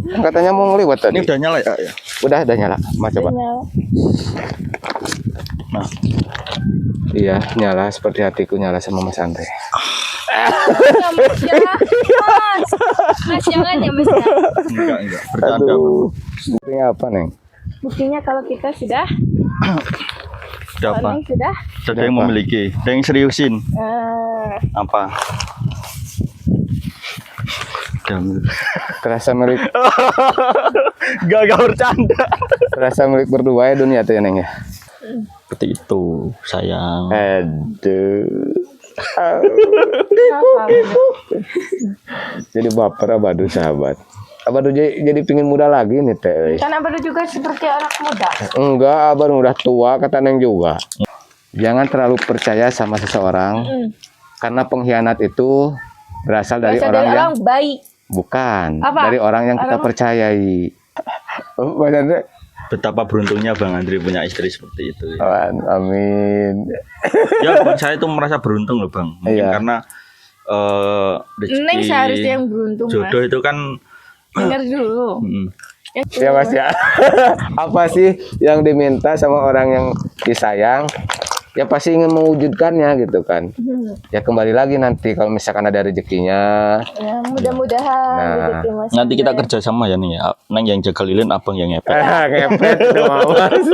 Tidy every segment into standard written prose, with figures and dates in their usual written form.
Katanya mau ngeliwat tadi. Ini udah nyala ya? Udah nyala. Mas coba. Nah, iya nyala seperti hatiku nyala sama Mas Andre. Mas, jangan ya Mas. Enggak. Bercanda. Buktinya apa, Neng? Buktinya kalau kita sudah Udah apa? Neng sudah Ada yang memiliki. Ada yang seriusin. Apa? Terasa milik Gak bercanda. terasa milik berdua ya dunia tuh ya, Neng ya. Seperti itu, sayang. Aduh. Jadi baper Abadu sahabat. Abadu jadi pingin muda lagi nih teh. kan Abadu juga seperti anak muda. Enggak, Abadu udah tua kata Neng juga. Jangan terlalu percaya sama seseorang karena pengkhianat itu berasal dari orang yang baik. bukan Apa? dari orang yang kita percayai. Mas Andre, Betapa beruntungnya Bang Andri punya istri seperti itu. amin. Ya, Bang, saya itu merasa beruntung loh Bang. Mungkin Iya. karena Neng seharusnya yang beruntung. jodoh itu kan Dengar dulu. Ya Mas ya. Apa sih yang diminta sama orang yang disayang? Ya pasti ingin mewujudkannya gitu kan. Ya kembali lagi nanti kalau misalkan ada rezekinya. Ya, mudah-mudahan Nah, rezeki Mas nanti kita Andre. kerja sama ya nih ya. Neng yang jaga lilin, abang yang ngepet. Ngepet dong Mas.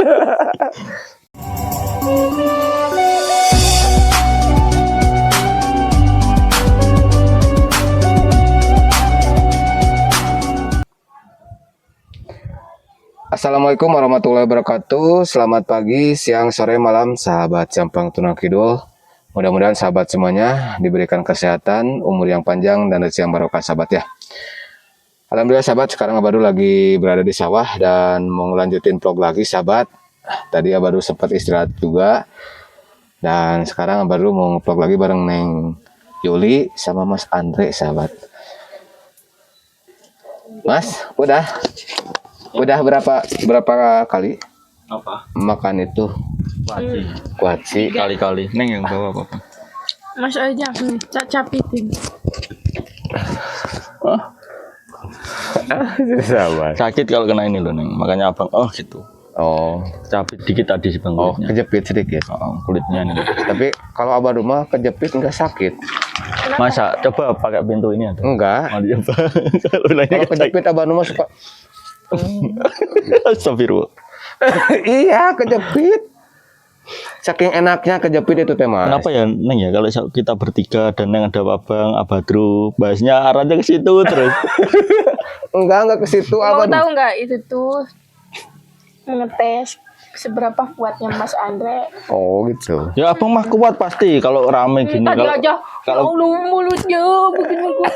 Assalamualaikum warahmatullahi wabarakatuh. Selamat pagi, siang, sore, malam, sahabat Jampang Tunar Kidul. Mudah-mudahan sahabat semuanya diberikan kesehatan, umur yang panjang, dan rezeki yang barokah sahabat ya. Alhamdulillah sahabat, sekarang Abadu lagi berada di sawah dan mau ngelanjutin vlog lagi sahabat. Tadi Abadu sempat istirahat juga. Dan sekarang Abadu mau vlog lagi bareng Neng Yuli sama Mas Andre sahabat. Mas, udah berapa kali Apa? makan itu kuaci? Kali-kali. Neng yang bawa apa? Mas aja nih, capitin. Sahabat. Sakit kalau kena ini loh Neng. Makanya abang, oh gitu. Oh, Capit dikit tadi sih Bang oh kulitnya. kejepit sedikit. Kulitnya ini. Tapi kalau Abah rumah kejepit enggak sakit. Masa coba pakai pintu ini atau? Enggak. Mau dicoba. Kalau lainnya Kalau kejepit Abah rumah suka. Astagfirullah. Iya, kejepit. Saking enaknya kejepit itu tema. Kenapa ya Neng ya kalau kita bertiga dan Neng ada Abang, Abadru, bahasnya arahnya ke situ terus. Enggak ke situ Mau Abah. tahu nggak itu tuh mengetes seberapa kuatnya Mas Andre? Oh, gitu. Ya abang mah kuat pasti kalau rame gini. Tadi Kalau aja kalau mulutnya begini kuat.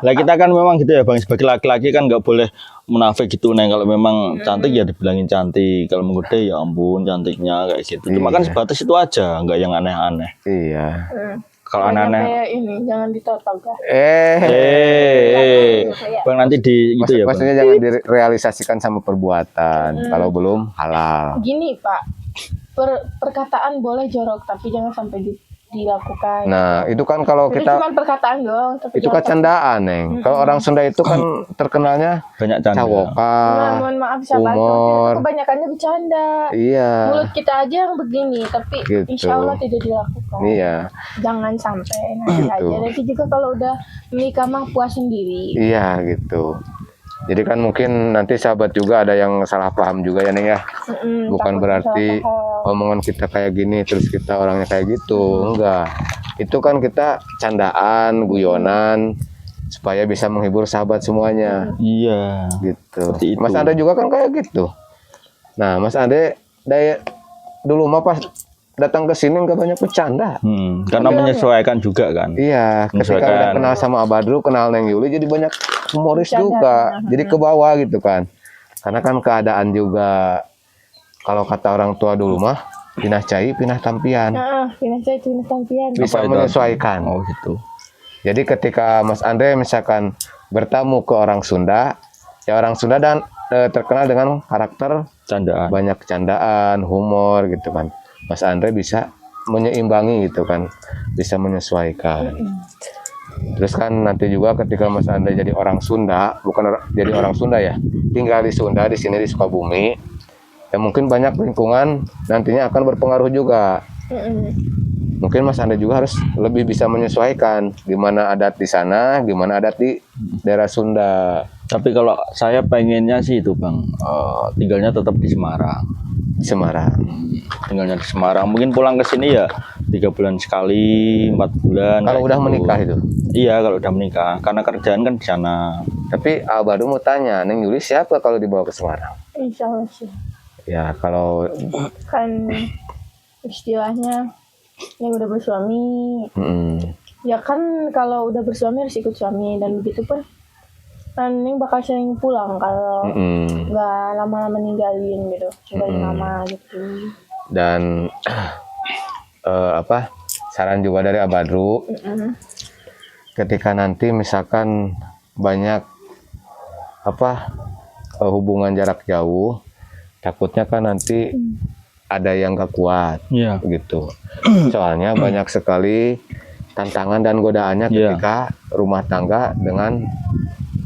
lah kita kan memang gitu ya Bang, sebagai laki-laki kan nggak boleh munafik gitu Neng. Kalau memang cantik ya dibilangin cantik, kalau menggoda ya ampun cantiknya kayak gitu. Cuma kan sebatas itu aja, nggak yang aneh-aneh. Iya. Kalau Banyak aneh-aneh kayak ini, jangan ditotok ya. Bang nanti di gitu ya Bang. Maksudnya jangan direalisasikan sama perbuatan. Kalau belum halal. Gini Pak, perkataan boleh jorok tapi jangan sampai dilakukan. Nah, itu kan kalau Itu kita cuma perkataan doang. Tapi itu kan candaan, Neng. Kalau orang Sunda itu kan terkenalnya Banyak canda. cawokan, mohon maaf sahabat, humor. kebanyakannya bercanda. Iya. Mulut kita aja yang begini, tapi Gitu. insya Allah tidak dilakukan. Iya. Jangan sampai nanti Gitu. aja. Nanti juga kalau udah menikah mah puas sendiri. Iya, gitu. Jadi kan mungkin nanti sahabat juga ada yang salah paham juga ya, Neng ya. Bukan takut berarti salah paham. omongan kita kayak gini terus kita orangnya kayak gitu. Enggak. Itu kan kita candaan, guyonan supaya bisa menghibur sahabat semuanya. Iya. Gitu. Seperti itu. Mas Ande juga kan kayak gitu. Nah, Mas Ande dari dulu mah pas datang ke sini nggak banyak bercanda. Karena menyesuaikan juga kan. Iya, ketika Menyesuaikan. udah kenal sama Abadru, kenal Neng Yuli, jadi banyak humoris Bercanda. juga. Jadi ke bawah gitu kan. Karena kan keadaan juga, kalau kata orang tua dulu mah, pinah cai, pinah tampian. Nah, pindah saya pindah tampian. Bisa Apa itu? menyesuaikan. Oh gitu. Jadi ketika Mas Andre misalkan bertamu ke orang Sunda, ya orang Sunda dan terkenal dengan karakter Candaan. banyak candaan, humor gitu kan. Mas Andre bisa menyeimbangi gitu kan, bisa menyesuaikan. Terus kan nanti juga ketika Mas Andre jadi orang Sunda, jadi orang Sunda ya, tinggal di Sunda di sini di Sukabumi, ya mungkin banyak lingkungan nantinya akan berpengaruh juga. Mungkin Mas Andre juga harus lebih bisa menyesuaikan gimana adat di sana, gimana adat di daerah Sunda. Tapi kalau saya pengennya sih itu Bang, tinggalnya tetap di Semarang. Semarang. Tinggalnya di Semarang. Mungkin pulang ke sini ya 3 bulan sekali, 4 bulan. Kalau kayak udah gitu. menikah itu. Iya, kalau udah menikah. Karena kerjaan kan di sana. Tapi Abadu mau tanya, Neng Yuli siapa kalau dibawa ke Semarang? Insya Allah sih. Ya kalau Kan istilahnya yang udah bersuami, ya kan kalau udah bersuami harus ikut suami, dan begitu pun Neng bakal sering pulang kalau nggak lama-lama ninggalin gitu, tinggalin lama gitu. Dan saran juga dari Abadru, ketika nanti misalkan banyak hubungan jarak jauh, takutnya kan nanti ada yang gak kuat, Iya. gitu. Soalnya banyak sekali tantangan dan godaannya ketika rumah tangga dengan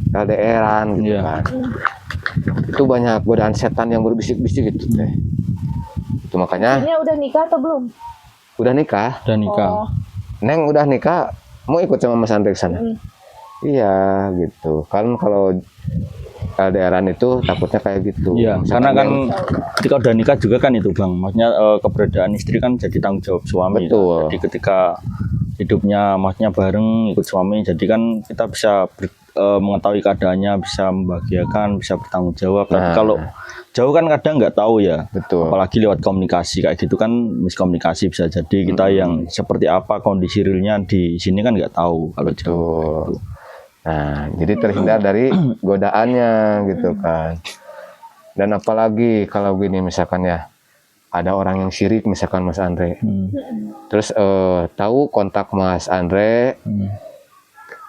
LDR-an gitu kan. Itu banyak godaan setan yang berbisik-bisik gitu teh. Itu makanya Ini udah nikah atau belum? udah nikah. Udah nikah. Oh. Neng udah nikah, mau ikut sama Mas Andre ke sana? Iya gitu. Kan kalau LDR-an itu takutnya kayak gitu. Iya, Misalkan karena kan Neng- ketika udah nikah juga kan itu Bang, maksudnya keberadaan istri kan jadi tanggung jawab suami. Betul. Jadi ketika hidupnya maksudnya bareng ikut suami, jadi kan kita bisa mengetahui keadaannya, bisa membahagiakan, bisa bertanggung jawab. Tapi kalau jauh kan kadang nggak tahu ya, Betul. apalagi lewat komunikasi kayak gitu kan miskomunikasi bisa jadi kita yang seperti apa kondisi realnya di sini kan nggak tahu kalau jauh. Betul. Nah, jadi terhindar dari godaannya gitu kan. Dan apalagi kalau gini misalkan ya, ada orang yang syirik misalkan Mas Andre. Terus tahu kontak Mas Andre.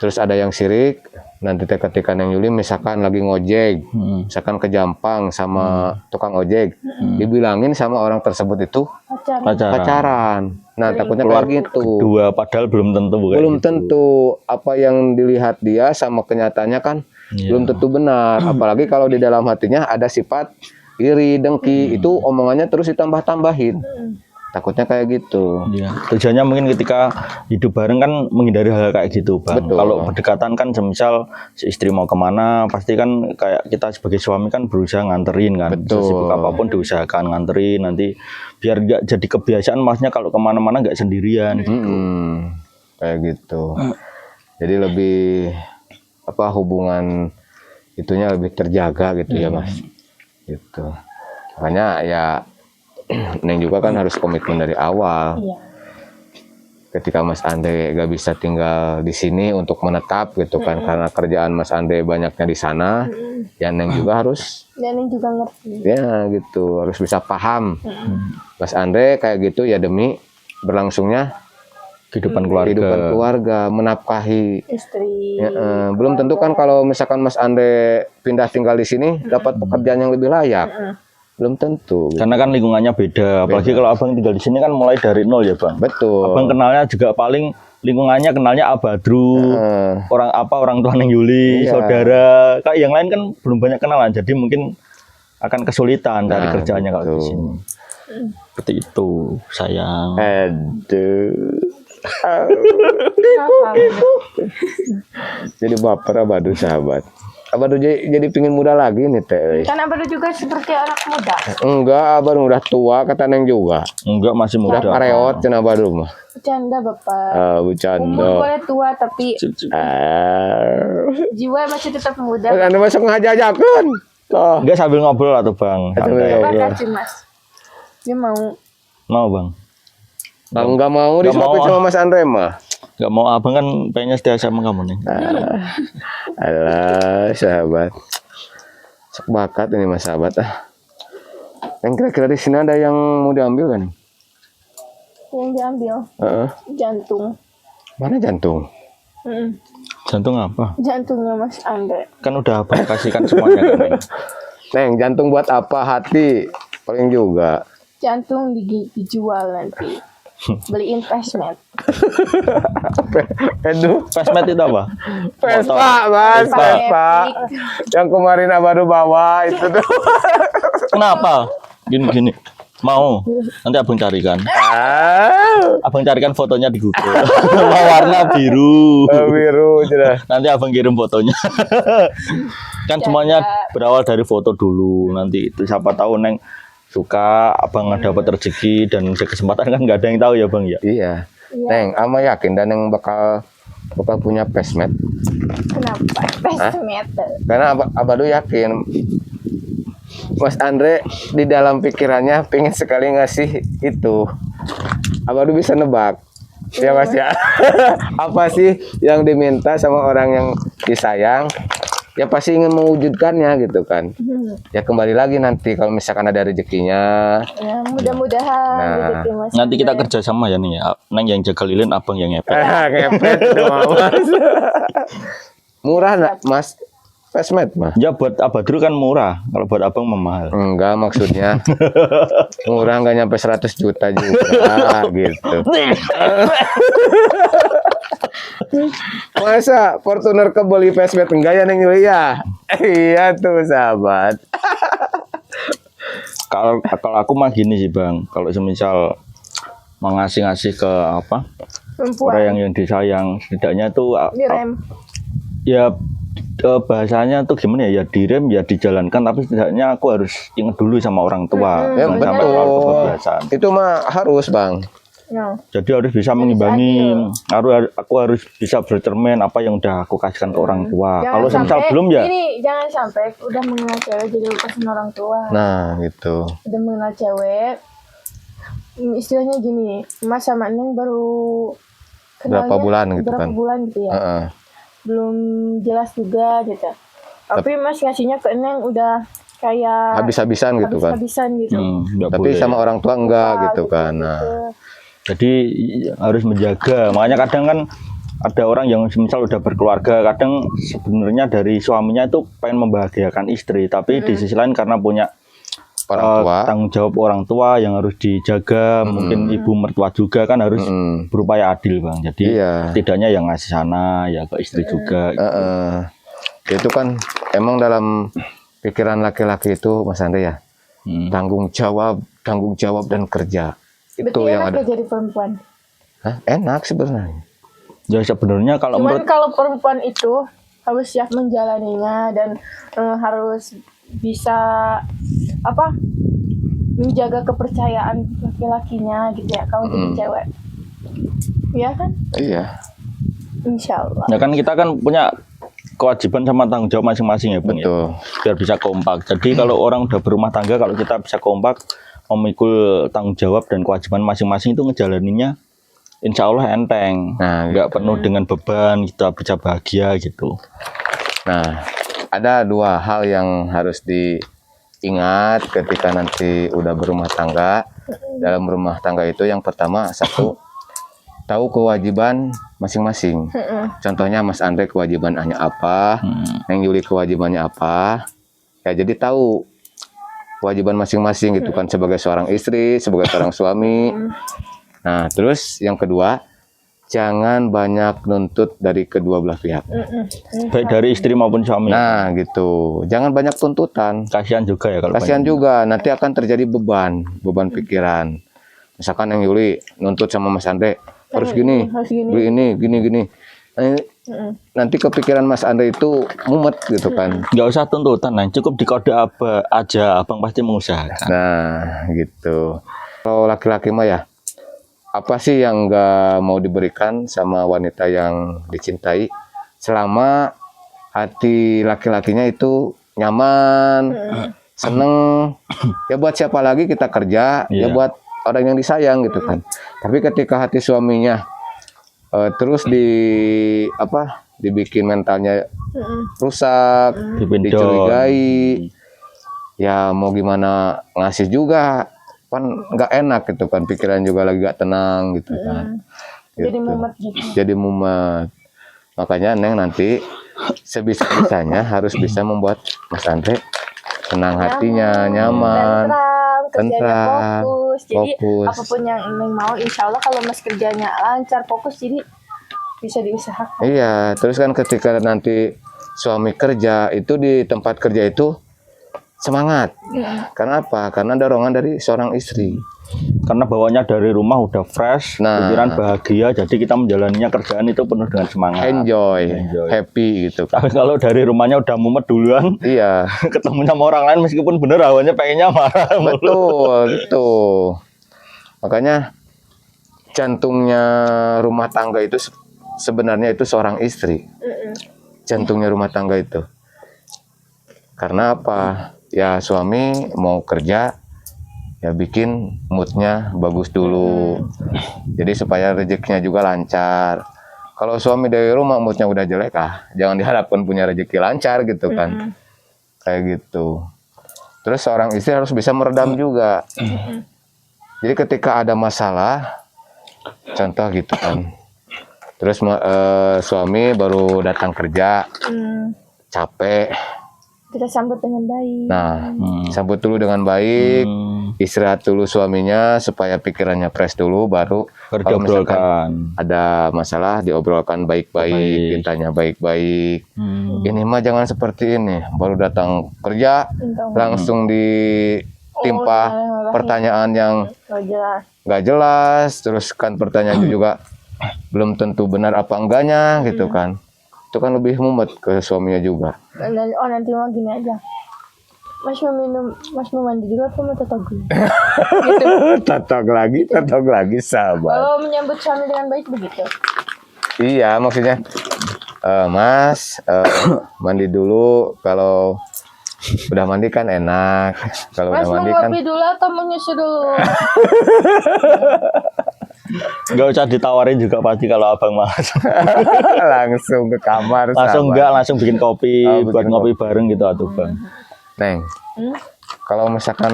Terus ada yang syirik, nanti ketika Neng Yuli misalkan lagi ngojek, misalkan ke Jampang sama tukang ojek, dibilangin sama orang tersebut itu pacaran. Nah, takutnya Keluar kayak gitu. dua padahal belum tentu bukan Belum gitu. tentu apa yang dilihat dia sama kenyataannya kan belum tentu benar. Apalagi kalau di dalam hatinya ada sifat iri, dengki, itu omongannya terus ditambah-tambahin. Takutnya kayak gitu. Iya. Tujuannya mungkin ketika hidup bareng kan menghindari hal kayak gitu Bang. Betul. Kalau berdekatan kan semisal si istri mau kemana pasti kan kayak kita sebagai suami kan berusaha nganterin kan. Betul. Sesibuk apapun diusahakan nganterin, nanti biar nggak jadi kebiasaan maksudnya kalau kemana-mana nggak sendirian. Kayak gitu. Jadi lebih hubungan itunya lebih terjaga gitu ya Mas. Gitu. Makanya ya Neng juga kan harus komitmen dari awal. Iya. Ketika Mas Andre gak bisa tinggal di sini untuk menetap gitu kan, karena kerjaan Mas Andre banyaknya di sana, ya Neng juga harus Dan Neng juga ngerti. ya gitu, harus bisa paham. Mas Andre kayak gitu ya demi berlangsungnya Kehidupan keluarga, menafkahi. Istri. Ya, belum tentu kan kalau misalkan Mas Andre pindah tinggal di sini dapat pekerjaan yang lebih layak. Belum tentu. Karena kan lingkungannya beda. Apalagi kalau abang tinggal di sini kan mulai dari nol ya Bang. Betul. Abang kenalnya juga paling lingkungannya kenalnya Abadru, orang tua Neng Yuli, Iya. saudara. Kayak yang lain kan belum banyak kenalan. Jadi mungkin akan kesulitan dari Nah, kerjaannya kalau di betul. sini. Seperti itu, sayang. Aduh. Kenapa? Jadi baper Abadu sahabat. Abadu jadi pingin muda lagi nih teh. Kan Abadu juga seperti anak muda. Enggak, Abadu udah tua kata Neng juga. Enggak, masih Udah muda. pareot cenah Abadu mah. Bercanda Bapak. Umur Bercanda. boleh tua tapi jiwa masih tetap muda. Anda masuk ngajajakan. Toh. Enggak, sambil ngobrol lah tuh Bang. Sambil Santai. ngobrol. Makasih Mas. Dia mau. Mau Bang? Kalau enggak mau Nggak disuapin mau, sama Mas Andre mah. Enggak mau, abang kan pengennya setia sama kamu nih. Alah, sahabat. Sok bakat ini Mas sahabat ah. Yang kira-kira di sini ada yang mau diambil kan? Yang diambil Heeh. jantung. Mana jantung? Jantung apa? Jantungnya Mas Andre. Kan udah abang kasihkan semuanya kan. Neng. Neng, jantung buat apa? Hati. Paling juga. Jantung dijual nanti. beliin Pesmet. Aduh, Pesmet itu apa? Vespa, Mas, Vespa Vespa. epic. Yang kemarin baru bawa itu tuh. Kenapa? Gini. Mau? Nanti abang carikan. Abang carikan fotonya di Google. Warna biru. Biru jelas. Nanti abang kirim fotonya. Kan semuanya berawal dari foto dulu. Nanti itu siapa tahu Neng suka, abang dapat rezeki dan ada kesempatan kan nggak ada yang tahu ya bang ya. Iya. Neng, ama yakin dan yang bakal punya Pesmet. Kenapa Pesmet? Karena Abadu yakin Mas Andre di dalam pikirannya pengen sekali ngasih itu. Abadu bisa nebak. Ya Mas ya. Apa sih yang diminta sama orang yang disayang? Ya pasti ingin mewujudkannya gitu kan. Ya kembali lagi nanti kalau misalkan ada rezekinya. Ya, mudah-mudahan Nah, rezeki Mas Nanti kita Andre. kerja sama ya nih ya. Neng yang jaga lilin, abang yang ngepet. Ngepet doang Mas. Murah enggak Mas? Pesmet Mas. Ya buat Abadru kan murah, kalau buat abang mahal. Enggak maksudnya murah nggak nyampe 100 juta juga gitu. Masa Fortuner kebeli Pesmet enggak ya Neng Yulia? Iya tuh sahabat. Kalau aku mah gini sih bang, kalau semisal mau ngasih ke apa Perempuan orang yang disayang, setidaknya tuh direm. ya bahasanya tuh gimana ya direm ya dijalankan, tapi setidaknya aku harus ingat dulu sama orang tua, Ya jangan sampai terlalu betul. kebablasan. Itu mah harus Bang. No. Jadi harus bisa mengimbangi, aku harus bisa bercermin apa yang udah aku kasihkan ke orang tua. Jangan Kalau semisal sampai- belum ya, Ini jangan sampai udah mengenal cewek jadi lupa sama orang tua. Nah gitu. Udah mengenal cewek, istilahnya gini, Mas sama Neng baru Berapa bulan gitu berapa kan. bulan gitu ya. Heeh. Belum jelas juga gitu. Tapi Mas ngasihnya ke Neng udah kayak Habis-habisan gitu kan. habis-habisan gitu. nggak Tapi boleh. sama orang tua enggak Wah, gitu kan. Nah. Jadi harus menjaga. Makanya kadang kan ada orang yang misal udah berkeluarga, kadang sebenarnya dari suaminya itu pengen membahagiakan istri, tapi di sisi lain karena punya Orang tua. tanggung jawab orang tua yang harus dijaga, mungkin ibu mertua juga kan harus berupaya adil bang. Jadi Iya. setidaknya yang ngasih sana ya ke istri juga. Itu kan emang dalam pikiran laki-laki itu Mas Andre ya. Tanggung jawab dan kerja. Itu Berarti yang enak ada. ya jadi perempuan. Hah? Enak sebenarnya. Ya sebenarnya kalau Cuman menurut kalau perempuan itu harus siap menjalaninya dan harus bisa apa menjaga kepercayaan laki-lakinya gitu ya kalau jadi cewek. Iya kan? Iya. Insya Allah. ya kan kita kan punya kewajiban sama tanggung jawab masing-masing ya bang ya. Betul. Biar bisa kompak. Jadi kalau orang udah berumah tangga, kalau kita bisa kompak memikul tanggung jawab dan kewajiban masing-masing itu ngejalaninnya insya Allah enteng. Nah, Nggak penuh dengan beban, kita bisa bahagia gitu. Nah, ada dua hal yang harus diingat ketika nanti udah berumah tangga. Dalam rumah tangga itu yang pertama, satu, tahu kewajiban masing-masing. Contohnya Mas Andre kewajibannya apa, Neng Yuli kewajibannya apa. Ya jadi tahu kewajiban masing-masing gitu kan sebagai seorang istri, sebagai seorang suami. Nah, terus yang kedua, jangan banyak nuntut dari kedua belah pihak. Baik dari istri maupun suami. Nah, gitu. Jangan banyak tuntutan. Kasihan juga ya kalau Kasihan banyak. juga, nanti akan terjadi beban pikiran. Misalkan yang Yuli nuntut sama Mas Andre, harus gini, harus gini. beli ini, gini. Nanti kepikiran Mas Andre itu mumet gitu kan. Nggak usah tuntutan, nah. Cukup dikode apa aja, abang pasti mengusahakan. Nah, gitu. Kalau laki-laki mah ya, apa sih yang nggak mau diberikan sama wanita yang dicintai selama hati laki-lakinya itu nyaman, seneng. Ya buat siapa lagi kita kerja, ya Iya. buat orang yang disayang gitu kan. Tapi ketika hati suaminya terus dibikin mentalnya rusak, Dipendol. dicurigai, ya mau gimana ngasih juga kan nggak enak gitu kan, pikiran juga lagi gak tenang gitu kan. Jadi Gitu. mumet gitu. Jadi mumet. Makanya Neng nanti sebisa-bisanya harus bisa membuat Mas Andre senang hatinya, nyaman. Tentram, kerjanya Tentram, fokus. Jadi fokus. apapun yang Neng mau, insya Allah kalau Mas kerjanya lancar, fokus, jadi bisa diusahakan. Iya, terus kan ketika nanti suami kerja itu di tempat kerja itu semangat. Karena apa? Karena dorongan dari seorang istri. Karena bawanya dari rumah udah fresh, Nah. pikiran bahagia, jadi kita menjalaninya kerjaan itu penuh dengan semangat. Enjoy, Enjoy. happy gitu. Tapi kalau dari rumahnya udah mumet duluan, Iya, ketemu sama orang lain meskipun bener awalnya pengennya marah mulu. betul, betul. Makanya jantungnya rumah tangga itu sebenarnya itu seorang istri. Jantungnya rumah tangga itu. Karena apa? Ya suami mau kerja, ya bikin moodnya bagus dulu. Jadi supaya rezekinya juga lancar. Kalau suami dari rumah moodnya udah jelek, jangan diharapkan punya rezeki lancar gitu kan. Kayak gitu. Terus seorang istri harus bisa meredam juga. Jadi ketika ada masalah, contoh gitu kan. Terus suami baru datang kerja, capek. Kita sambut dengan baik. Nah, sambut dulu dengan baik. Istirahat dulu suaminya supaya pikirannya fresh dulu, baru kalau misalkan Diobrolkan. ada masalah diobrolkan baik-baik, ditanya baik-baik. Ini mah jangan seperti ini, baru datang kerja langsung ditimpa pertanyaan yang Nggak jelas. nggak jelas, terus kan pertanyaan juga belum tentu benar apa enggaknya gitu kan. Itu kan lebih mumet ke suaminya juga. Nanti mah gini aja. Mas mau mandi dulu apa mau tetap dulu? Tatok lagi sahabat. Kalau menyambut suami dengan baik begitu. Iya, maksudnya Mas mandi dulu, kalau udah mandi kan enak. Kalau Mas udah mau mandi kan ngopi dulu atau mau nyusu dulu? Nggak usah ditawarin juga pasti kalau abang malas. langsung ke kamar. Langsung sahabat. enggak, langsung bikin kopi, Oh, buat bikin ngopi bareng gitu atuh bang. Neng, kalau misalkan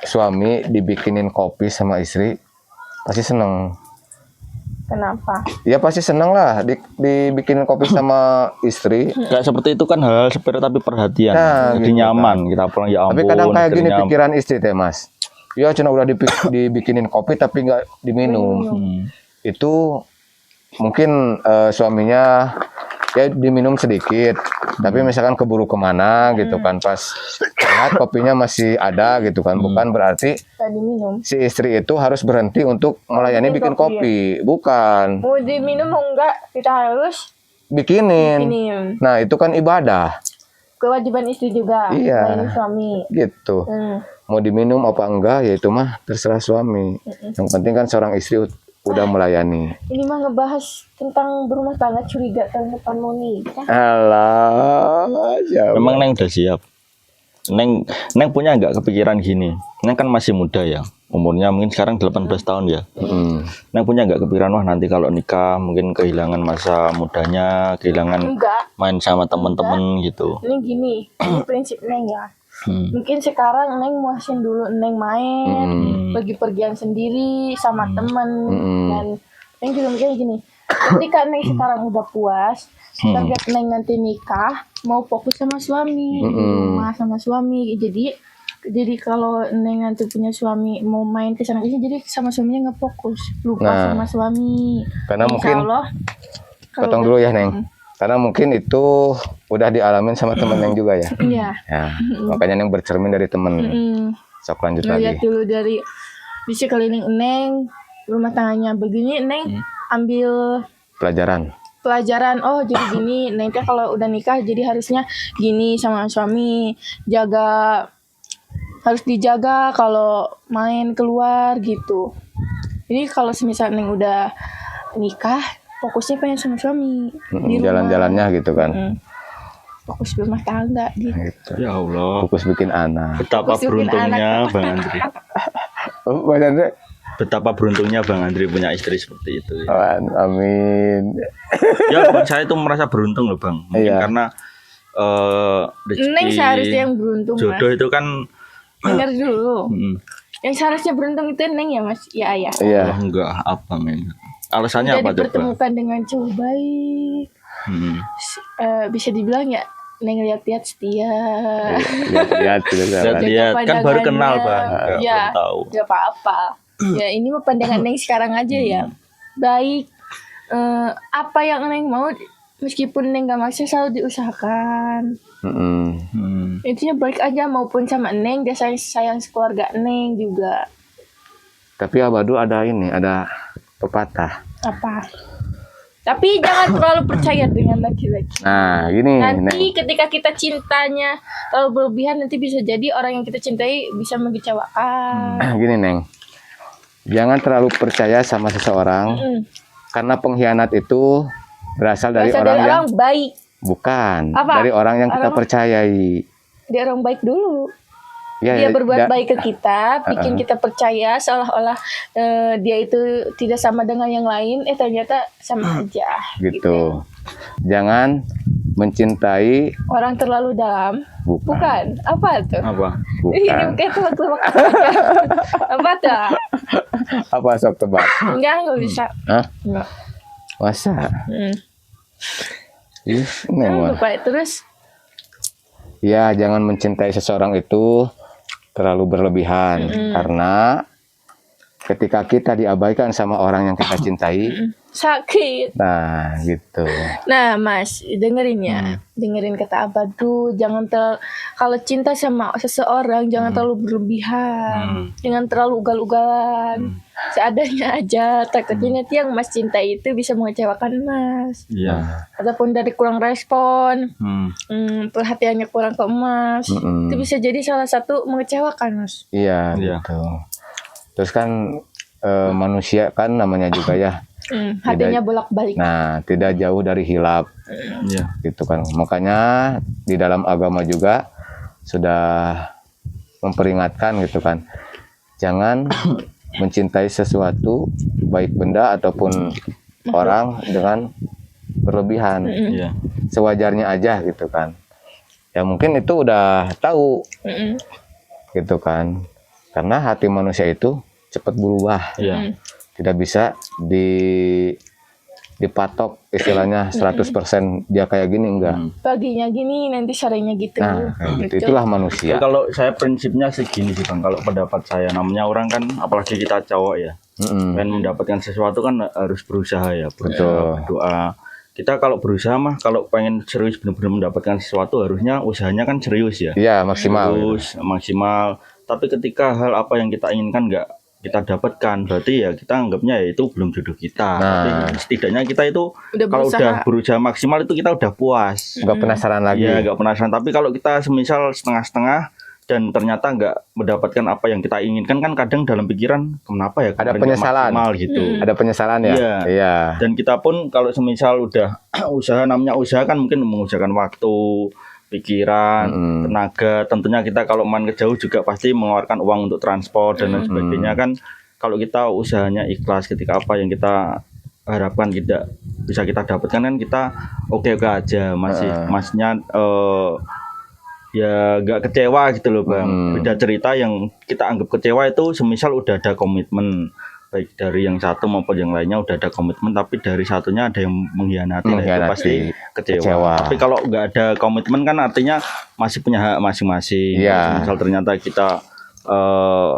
suami dibikinin kopi sama istri, pasti seneng. Kenapa? Ya pasti seneng lah dibikinin kopi sama istri. Kayak seperti itu kan hal sepele tapi perhatian. Nah, Jadi gitu nyaman kita pulang ya ampun. Tapi kadang kayak gini istrinya- pikiran istri teh mas. Ya cina udah dibikinin kopi tapi nggak diminum. Itu mungkin suaminya ya diminum sedikit. Tapi misalkan keburu kemana gitu kan, pas lihat kopinya masih ada gitu kan. Bukan berarti Tadi minum. si istri itu harus berhenti untuk melayani bikin kopi. Bukan. Mau diminum mau enggak, kita harus Bikinin. minum. Nah itu kan ibadah. Kewajiban istri juga. Iya. Melayani suami. Gitu. Mau diminum apa enggak ya itu mah terserah suami. Yang penting kan seorang istri udah melayani. Ini mah ngebahas tentang berumah tangga, curiga tahun depan mau nikah. Alah, jauh. Memang Neng udah siap. Neng punya nggak kepikiran gini? Neng kan masih muda ya. Umurnya mungkin sekarang 18 tahun ya. Neng punya nggak kepikiran wah nanti kalau nikah mungkin kehilangan masa mudanya, kehilangan Enggak. main sama temen-temen gitu. Ini gini, ini prinsip Neng ya. Mungkin sekarang Neng muasin dulu Neng main, pergi-pergian sendiri sama temen, dan Neng juga mikirnya gini. Ketika Neng sekarang udah puas, target Neng nanti nikah, mau fokus sama suami, di rumah sama suami. Jadi kalau Neng nanti punya suami mau main ke sana kesini, jadi sama suaminya nggak fokus, lupa sama suami. Karena Insya mungkin Allah, kalau potong dulu ya Neng. Karena mungkin itu udah dialamin sama temen Neng juga ya. iya. Ya, makanya Neng bercermin dari temen. Sok lanjut Ngeliat lagi. dulu dari di sekeliling Neng, rumah tangganya begini, Neng ambil Pelajaran. oh jadi gini, Neng teh kalau udah nikah jadi harusnya gini sama suami, harus dijaga kalau main keluar gitu. Jadi kalau semisal Neng udah nikah, fokusnya pengen sama suami di rumah. Jalan-jalannya gitu kan. Fokus rumah tangga gitu. Gitu. Ya Allah. Fokus bikin anak. Betapa Fokus bikin beruntungnya Bang Andri. Oh, Mas Andre. Betapa beruntungnya Bang Andri punya istri seperti itu. Amin. Ya Bang, saya itu merasa beruntung loh Bang. Mungkin Iya. karena rezeki Neng seharusnya yang beruntung, jodoh Mas. itu kan Dengar dulu. mm, Yang seharusnya beruntung itu Neng ya, Mas? Ya, ayah. Iya. oh, enggak apa men. Alasannya Udah apa coba? dipertemukan dengan cowok baik. Hmm. Bisa dibilang ya Neng lihat-lihat setia. Lihat gitu kan. Lihat kan baru kenal bang, Ya, belum tahu. gak apa-apa. Ya ini mah pandangan Neng sekarang aja ya. Baik, apa yang Neng mau, meskipun Neng gak maksa selalu diusahakan. Intinya baik aja, maupun sama Neng, dia sayang keluarga Neng juga. Tapi Abadu ada pepatah. Apa? Tapi jangan terlalu percaya dengan laki-laki. Nah, gini, Nanti Neng. ketika kita cintanya terlalu berlebihan, nanti bisa jadi orang yang kita cintai bisa mengecewakan. Gini, Neng. Jangan terlalu percaya sama seseorang karena pengkhianat itu berasal dari Berasal orang dari yang orang baik. bukan, Apa? dari orang yang kita Orang- percayai. Dia orang baik dulu. Ya, Dia berbuat da- baik ke kita, bikin kita percaya seolah-olah dia itu tidak sama dengan yang lain. Ternyata sama aja. gitu. Jangan mencintai Orang terlalu dalam. Bukan. Apa tuh? Apa? Ini bukan. kayak tebak-tebak. Apa tuh? Apa sok tebak? Enggak bisa. Hah? Enggak. Masa? Ih, Neng mah. Lupa. Terus Ya, jangan mencintai seseorang itu terlalu berlebihan karena ketika kita diabaikan sama orang yang kita cintai, sakit. nah gitu. Nah, Mas, dengerin ya. Dengerin kata Abadu, jangan kalau cinta sama seseorang jangan terlalu berlebihan. Jangan terlalu ugal-ugalan. Seadanya aja. Takutnya nanti yang Mas cintai itu bisa mengecewakan Mas. Iya. Ataupun dari kurang respon, perhatiannya kurang ke Mas. Mm-mm. Itu bisa jadi salah satu mengecewakan Mas. Iya, Iya. gitu. Terus kan manusia kan namanya juga ya. Hatinya bolak-balik. Nah, tidak jauh dari hilap Iya. gitu kan. Makanya di dalam agama juga sudah memperingatkan gitu kan. Jangan mencintai sesuatu baik benda ataupun orang dengan berlebihan. Iya. Sewajarnya aja gitu kan. Ya mungkin itu udah tahu gitu kan. Karena hati manusia itu cepat berubah. Iya. Tidak bisa dipatok istilahnya 100% dia kayak gini enggak. Paginya gini, nanti sorenya gitu. Nah, kayak gitu. Itulah manusia. Kalau saya prinsipnya segini sih bang, kalau pendapat saya, namanya orang kan, apalagi kita cowok ya, pengen mendapatkan sesuatu kan harus berusaha ya, Betul. berdoa. Kita kalau berusaha mah, kalau pengen serius benar-benar mendapatkan sesuatu, harusnya usahanya kan serius ya, Iya, maksimal. terus maksimal. Tapi ketika hal apa yang kita inginkan nggak kita dapatkan, berarti ya kita anggapnya ya itu belum jodoh kita. Tapi setidaknya kita itu Udah kalau berusaha. udah berusaha maksimal itu kita udah puas. Enggak penasaran lagi. Iya, nggak penasaran. Tapi kalau kita semisal setengah-setengah dan ternyata nggak mendapatkan apa yang kita inginkan, kan kadang dalam pikiran kenapa ya Ada kemarin nggak penyesalan. maksimal gitu. Ada penyesalan ya? Iya. Iya. Dan kita pun kalau semisal udah usaha, namanya usaha kan mungkin mengusahakan waktu, pikiran, tenaga. Tentunya kita kalau main ke jauh juga pasti mengeluarkan uang untuk transport dan lain sebagainya kan. Kalau kita usahanya ikhlas, ketika apa yang kita harapkan tidak bisa kita dapatkan kan kita oke-oke aja, masnya ya nggak kecewa gitu loh bang. Beda cerita yang kita anggap kecewa itu semisal udah ada komitmen, baik dari yang satu maupun yang lainnya udah ada komitmen, tapi dari satunya ada yang mengkhianati, nah, itu pasti kecewa. Tapi kalau nggak ada komitmen kan artinya masih punya hak masing-masing. Iya. Misal ternyata kita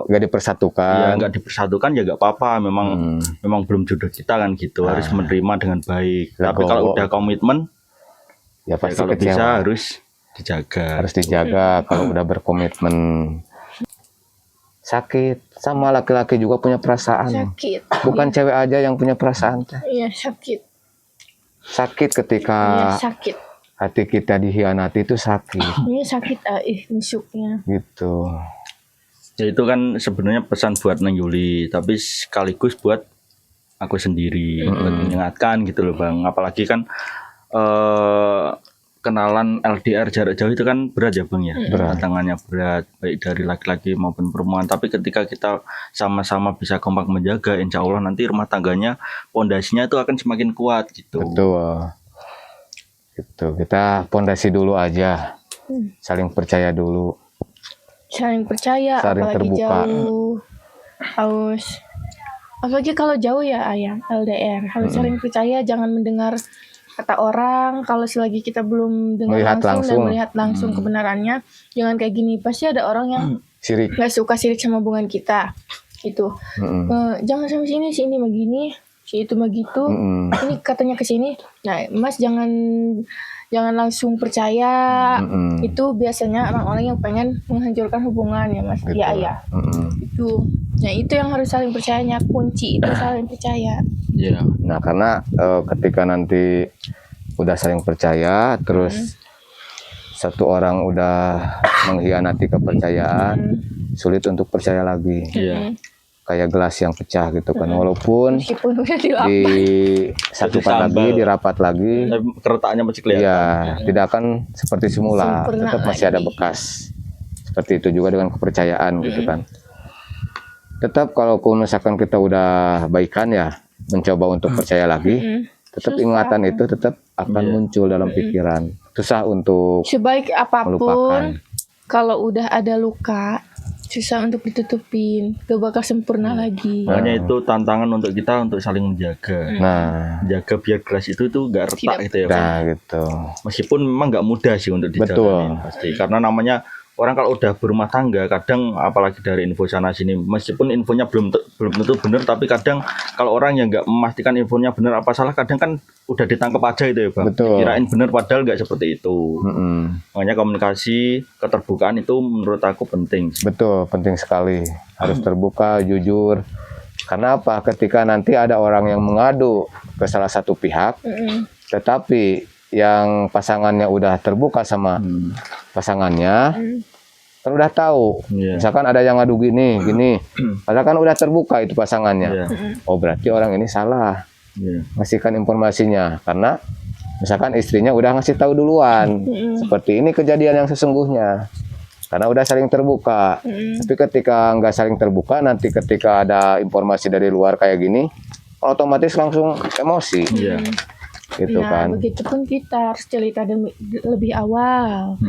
Nggak dipersatukan. ya nggak dipersatukan ya nggak apa-apa, memang belum jodoh kita kan gitu, harus menerima dengan baik. Lah, Tapi kalau udah komitmen Ya ya pasti kalau kecewa. bisa harus dijaga. Harus dijaga kalau udah berkomitmen. Sakit. Sama laki-laki juga punya perasaan. Sakit. Bukan cewek aja yang punya perasaan teh. Iya, sakit. Sakit ketika Iya, sakit. hati kita dihianati itu sakit Ini sakit, nusuknya. gitu. Ya itu kan sebenarnya pesan buat Neng Yuli, tapi sekaligus buat aku sendiri, buat mengingatkan gitu loh bang. Apalagi kan kenalan LDR jarak jauh itu kan berat ya bang ya, tantangannya berat baik dari laki-laki maupun perempuan. Tapi ketika kita sama-sama bisa kompak menjaga, insya Allah nanti rumah tangganya pondasinya itu akan semakin kuat gitu. Betul. Gitu. Kita pondasi dulu aja. Saling percaya dulu. Saling percaya, Saling apalagi terbuka. jauh. Apalagi kalau jauh ya ayang, LDR. Harus saling percaya, jangan mendengar kata orang kalau selagi kita belum dengar Melihat langsung dan langsung. melihat langsung kebenarannya, jangan kayak gini. Pasti ada orang yang Sirik. nggak suka sirik sama hubungan kita gitu. Jangan sampai sini, si ini begini, si itu begitu, ini katanya ke sini. Nah, Mas jangan langsung percaya. Itu biasanya orang-orang yang pengen menghancurkan hubungan ya Mas. Gitu. Iya. Itu. Nah, itu yang harus saling percayanya, kunci itu saling percaya. Iya. Nah, karena ketika nanti udah saling percaya, terus satu orang udah mengkhianati kepercayaan, sulit untuk percaya lagi. Iya. Kayak gelas yang pecah gitu kan, walaupun Meskipun udah dilapis. disatukan lagi, dirapat lagi, Tapi keretaknya masih kelihatan. ya tidak akan seperti semula, Sempurna tetap masih ada lagi. bekas. Seperti itu juga dengan kepercayaan gitu kan. Tetap kalau misalkan kita udah baikan ya, mencoba untuk percaya lagi, tetap ingatan itu tetap akan muncul dalam pikiran. Susah untuk Sebaik apapun, melupakan. kalau udah ada luka, susah untuk ditutupin, gak bakal sempurna lagi. Makanya itu tantangan untuk kita untuk saling menjaga. Nah, Jaga biar gelas itu tuh nggak retak gitu ya Bang. nah gitu. Meskipun memang nggak mudah sih untuk Betul. dijalanin pasti. Karena namanya orang kalau udah berumah tangga, kadang apalagi dari info sana sini, meskipun infonya belum tentu benar, tapi kadang kalau orang yang nggak memastikan infonya benar apa salah, kadang kan udah ditangkap aja itu ya Bang. Betul. Kirain benar padahal nggak seperti itu. Makanya komunikasi, keterbukaan itu menurut aku penting. Betul, penting sekali. Harus terbuka, jujur. Karena apa? Ketika nanti ada orang yang mengadu ke salah satu pihak, tetapi yang pasangannya udah terbuka sama pasangannya, kan udah tahu. Iya. Misalkan ada yang ngadu gini, padahal kan udah terbuka itu pasangannya. Iya. Oh, berarti orang ini salah Iya. ngasihkan informasinya, karena misalkan istrinya udah ngasih tahu duluan. Seperti ini kejadian yang sesungguhnya. Karena udah saling terbuka. Tapi ketika nggak saling terbuka, nanti ketika ada informasi dari luar kayak gini, otomatis langsung emosi. Iya. Gitu Nah, kan. begitupun kita harus cerita lebih awal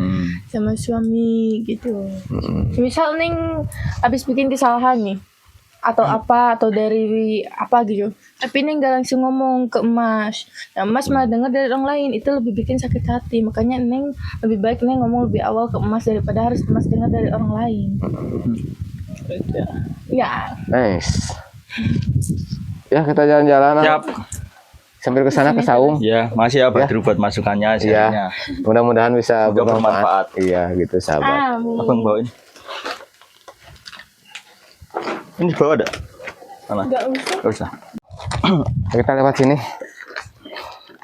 sama suami gitu. Misal Neng habis bikin kesalahan nih, atau apa, atau dari apa gitu, tapi Neng gak langsung ngomong ke Emas. Nah, Emas malah dengar dari orang lain, itu lebih bikin sakit hati. Makanya Neng lebih baik Neng ngomong lebih awal ke Emas daripada harus Emas dengar dari orang lain. Ya, Nice. Ya, kita jalan-jalan. Siap. Sambil ke sana ke Saung. Ya, masih ya Badru buat masukannya sharingnya. Mudah-mudahan bisa Semoga bermanfaat. Iya, gitu sahabat. amin. Abang bawain. Ini bawa ada? Mana? Gak usah. Gak usah. Kita lewat sini.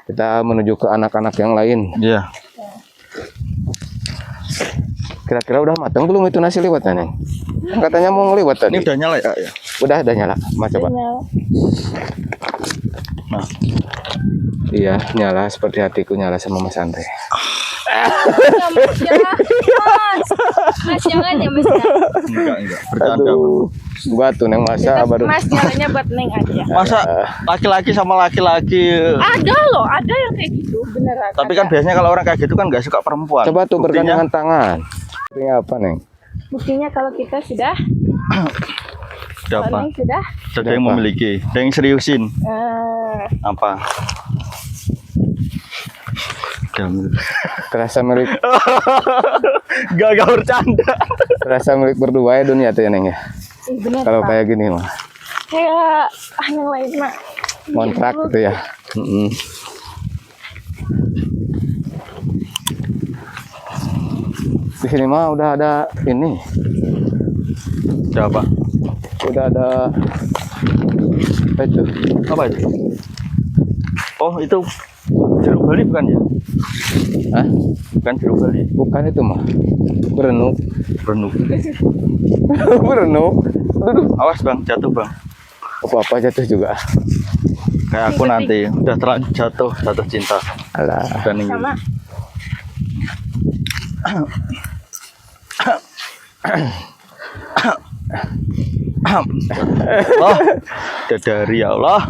Kita menuju ke anak-anak yang lain. Iya. Kira-kira udah matang belum itu nasi liwet, Neng? Katanya mau ngeliwat tadi. Ini udah nyala ya? Ya. Udah nyala. Mas coba. Nyala. Nah, Iya, nyala seperti hatiku nyala sama Mas Andre. Enggak, Mas, ya. Mas, jangan ya, Mas. Ya. enggak. Bercanda. Aduh, gua tuh Neng masa Tetap baru. Mas jalannya buat Neng aja. Masa laki-laki sama laki-laki? Ada loh, ada yang kayak gitu, beneran. Tapi kan biasanya kalau orang kayak gitu kan nggak suka perempuan. Coba tuh Buktinya- bergandengan tangan. Ini apa, Neng? Buktinya kalau kita sudah, Udah kalau apa? Neng sudah, Ada yang apa? memiliki, ada yang seriusin. Apa? Terasa milik Gak bercanda. terasa milik berdua ya dunia tuh ya, Neng ya. bener Kalau Pak. kayak gini mah Kayak yang lain mah. kontrak gitu ya. Di sini mah udah ada ini, Udah apa? udah ada apa itu? Apa itu? Oh itu jeruk bali bukan ya? Hah? Bukan jeruk bali. Bukan itu mah. Berenuk. Berenuk. Berenuk. Awas bang, jatuh bang. Apa-apa jatuh juga. Kayak aku nanti udah terlanjur jatuh cinta. Alah. Udah nih. Sama. Allah, dari ya Allah.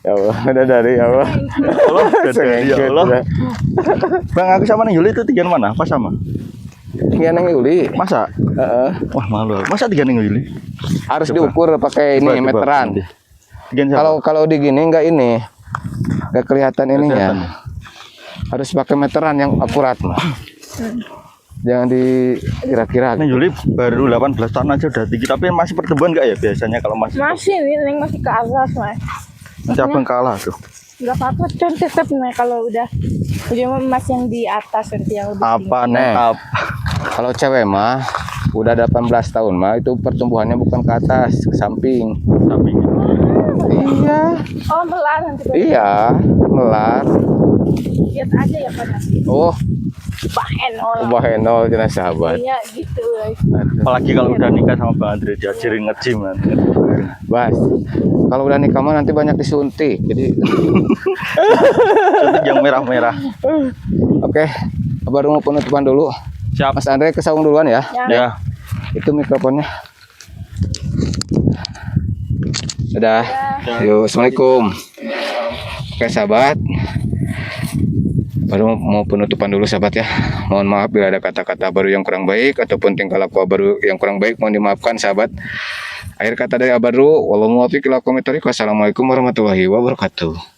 Ya Allah, udah dari ya Allah. Allah, dari ya Sengket Allah. udah. Bang, aku sama Neng Yuli itu tinggian mana? Pas sama? Tinggian Neng Yuli. Masa? Heeh. Wah malu. Masa tinggian Neng Yuli? Harus Coba. diukur pakai ini Coba, meteran. nanti. Tinggian siapa? Kalau di gini enggak ini. Enggak kelihatan ininya. Kelihatan ya? harus pakai meteran yang akurat mah. Jangan dikira-kira. Ini Juli baru 18 tahun aja udah tinggi, tapi masih pertumbuhan nggak ya biasanya kalau masih? Masih nih, Neng masih ke atas, Mas. Siapa yang kalah tuh? Nggak apa-apa, kan tetap nih kalau udah Mas yang di atas nanti yang lebih Apa tinggi. nih? Apa? Kalau cewek mah udah 18 tahun mah itu pertumbuhannya bukan ke atas, ke samping. Tapi Iya. Oh, melar nanti. Iya, melar. Lihat aja ya kan. Oh, Bahen orang. ubah enol jelas sahabat. Iya gitu. apalagi kalau udah nikah sama Bang Andre diajarin nge-gym kan. Bas. Kalau udah nikah mah nanti banyak disuntik. Jadi Suntik yang merah-merah. oke, baru mau penutupan dulu. Siap. Mas Andre ke saung duluan ya. Ya. Itu mikrofonnya. Dadah. Yuk, assalamualaikum. Oke sahabat. Baru mau penutupan dulu sahabat ya. Mohon maaf bila ada kata-kata baru yang kurang baik ataupun tingkah laku baru yang kurang baik, mohon dimaafkan sahabat. Akhir kata dari Abadru, wallahualam. Wassalamualaikum warahmatullahi wabarakatuh.